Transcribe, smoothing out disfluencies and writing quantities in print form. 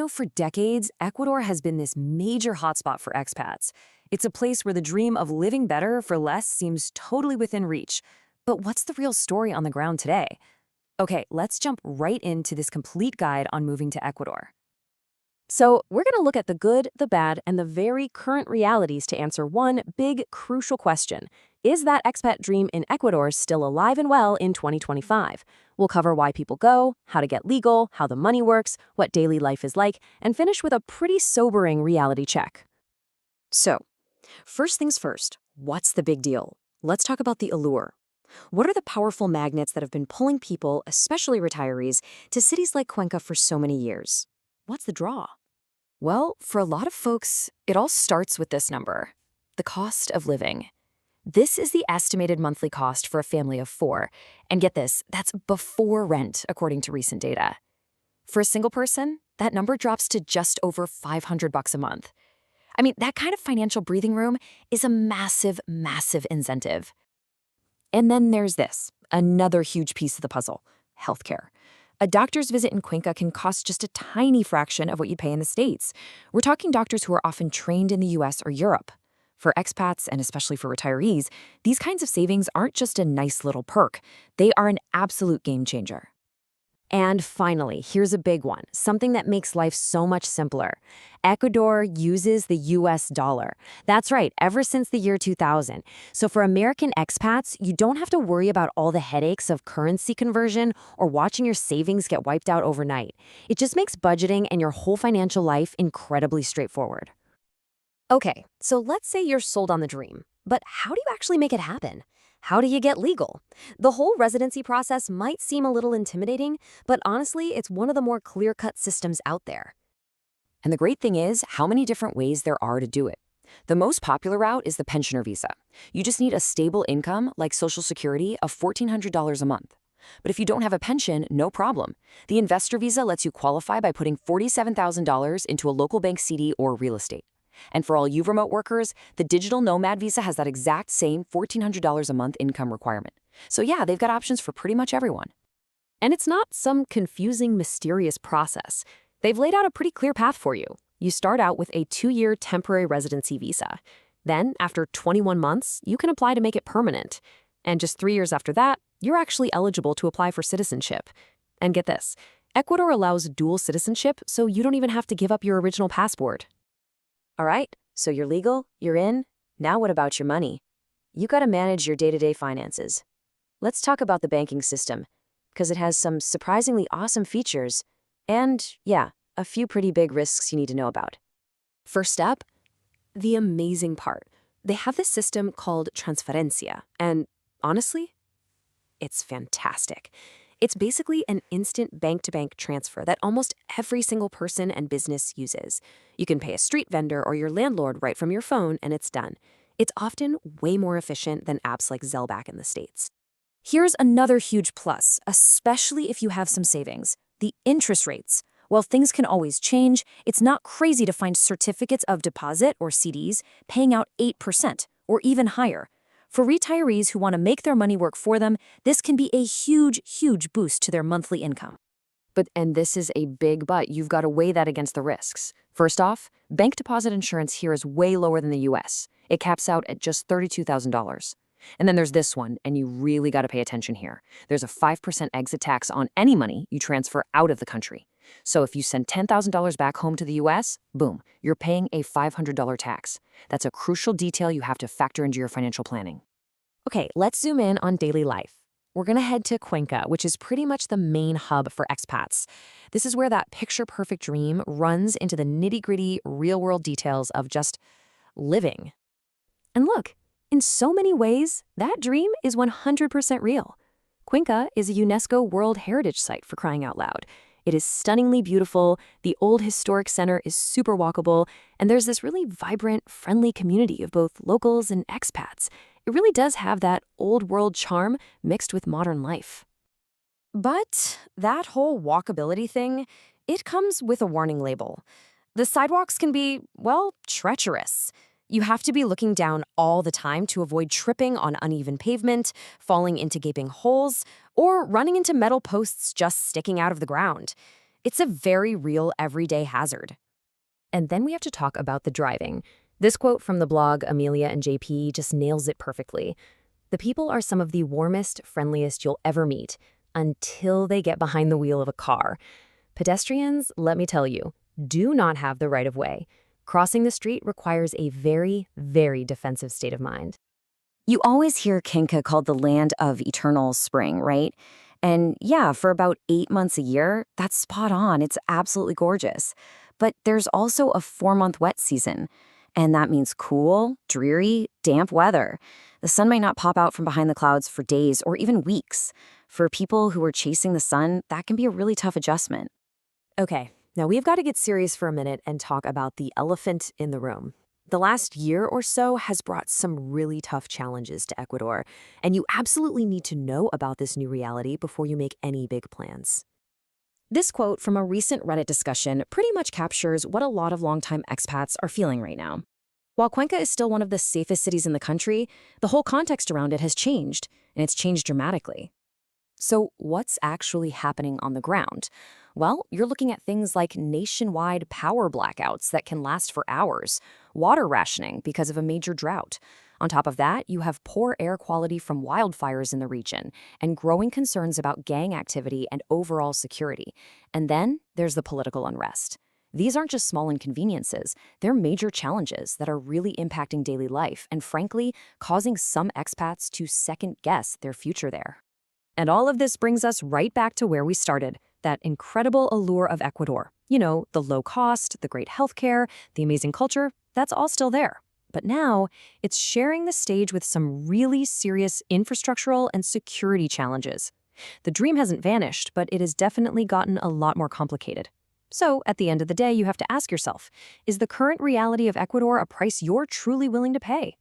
For decades, Ecuador has been this major hotspot for expats. It's a place where the dream of living better for less seems totally within reach. But what's the real story on the ground today? Okay, let's jump right into this complete guide on moving to Ecuador. So, we're going to look at the good, the bad, and the very current realities to answer one big, crucial question. Is that expat dream in Ecuador still alive and well in 2025? We'll cover why people go, how to get legal, how the money works, what daily life is like, and finish with a pretty sobering reality check. So, first things first, what's the big deal? Let's talk about the allure. What are the powerful magnets that have been pulling people, especially retirees, to cities like Cuenca for so many years? What's the draw? Well, for a lot of folks, it all starts with this number, the cost of living. This is the estimated monthly cost for a family of 4. And get this, that's before rent, according to recent data. For a single person, that number drops to just over $500 a month. I mean, that kind of financial breathing room is a massive, massive incentive. And then there's this, another huge piece of the puzzle, healthcare. A doctor's visit in Cuenca can cost just a tiny fraction of what you'd pay in the States. We're talking doctors who are often trained in the US or Europe. For expats, and especially for retirees, these kinds of savings aren't just a nice little perk. They are an absolute game changer. And finally, here's a big one, something that makes life so much simpler. Ecuador uses the US dollar. That's right, ever since the year 2000. So for American expats, you don't have to worry about all the headaches of currency conversion or watching your savings get wiped out overnight. It just makes budgeting and your whole financial life incredibly straightforward. Okay, so let's say you're sold on the dream. But how do you actually make it happen? How do you get legal? The whole residency process might seem a little intimidating, but honestly, it's one of the more clear-cut systems out there. And the great thing is how many different ways there are to do it. The most popular route is the pensioner visa. You just need a stable income, like Social Security, of $1,400 a month. But if you don't have a pension, no problem. The investor visa lets you qualify by putting $47,000 into a local bank CD or real estate. And for all you remote workers, the digital nomad visa has that exact same $1,400 a month income requirement. So yeah, they've got options for pretty much everyone. And it's not some confusing, mysterious process. They've laid out a pretty clear path for you. You start out with a 2-year temporary residency visa. Then, after 21 months, you can apply to make it permanent. And just 3 years after that, you're actually eligible to apply for citizenship. And get this, Ecuador allows dual citizenship, so you don't even have to give up your original passport. All right, so you're legal, you're in. Now what about your money? You got to manage your day-to-day finances. Let's talk about the banking system, because it has some surprisingly awesome features and, yeah, a few pretty big risks you need to know about. First up, the amazing part. They have this system called transferencia, and honestly, it's fantastic. It's basically an instant bank-to-bank transfer that almost every single person and business uses. You can pay a street vendor or your landlord right from your phone, and it's done. It's often way more efficient than apps like Zelle back in the States. Here's another huge plus, especially if you have some savings. The interest rates. While things can always change, it's not crazy to find certificates of deposit, or CDs, paying out 8% or even higher. For retirees who want to make their money work for them, this can be a huge, huge boost to their monthly income. And this is a big but. You've got to weigh that against the risks. First off, bank deposit insurance here is way lower than the US. It caps out at just $32,000. And then there's this one, and you really got to pay attention here. There's a 5% exit tax on any money you transfer out of the country. So if you send $10,000 back home to the US, boom, you're paying a $500 tax. That's a crucial detail you have to factor into your financial planning. Okay, let's zoom in on daily life. We're going to head to Cuenca, which is pretty much the main hub for expats. This is where that picture-perfect dream runs into the nitty-gritty, real-world details of just living. And look, in so many ways, that dream is 100% real. Cuenca is a UNESCO World Heritage Site, for crying out loud. It is stunningly beautiful, the old historic center is super walkable, and there's this really vibrant, friendly community of both locals and expats. It really does have that old-world charm mixed with modern life. But that whole walkability thing, it comes with a warning label. The sidewalks can be, well, treacherous. You have to be looking down all the time to avoid tripping on uneven pavement, falling into gaping holes, or running into metal posts just sticking out of the ground. It's a very real everyday hazard. And then we have to talk about the driving. This quote from the blog Amelia and JP just nails it perfectly. The people are some of the warmest, friendliest you'll ever meet until they get behind the wheel of a car. Pedestrians, let me tell you, do not have the right of way. Crossing the street requires a very, very defensive state of mind. You always hear Cuenca called the land of eternal spring, right? And yeah, for about 8 months a year, that's spot on. It's absolutely gorgeous. But there's also a 4-month wet season. And that means cool, dreary, damp weather. The sun might not pop out from behind the clouds for days or even weeks. For people who are chasing the sun, that can be a really tough adjustment. Okay, now we've got to get serious for a minute and talk about the elephant in the room. The last year or so has brought some really tough challenges to Ecuador, and you absolutely need to know about this new reality before you make any big plans. This quote from a recent Reddit discussion pretty much captures what a lot of longtime expats are feeling right now. While Cuenca is still one of the safest cities in the country, the whole context around it has changed, and it's changed dramatically. So what's actually happening on the ground? Well, you're looking at things like nationwide power blackouts that can last for hours, water rationing because of a major drought. On top of that, you have poor air quality from wildfires in the region and growing concerns about gang activity and overall security. And then there's the political unrest. These aren't just small inconveniences, they're major challenges that are really impacting daily life and, frankly, causing some expats to second-guess their future there. And all of this brings us right back to where we started, that incredible allure of Ecuador. You know, the low cost, the great healthcare, the amazing culture, that's all still there. But now, it's sharing the stage with some really serious infrastructural and security challenges. The dream hasn't vanished, but it has definitely gotten a lot more complicated. So, at the end of the day, you have to ask yourself, is the current reality of Ecuador a price you're truly willing to pay?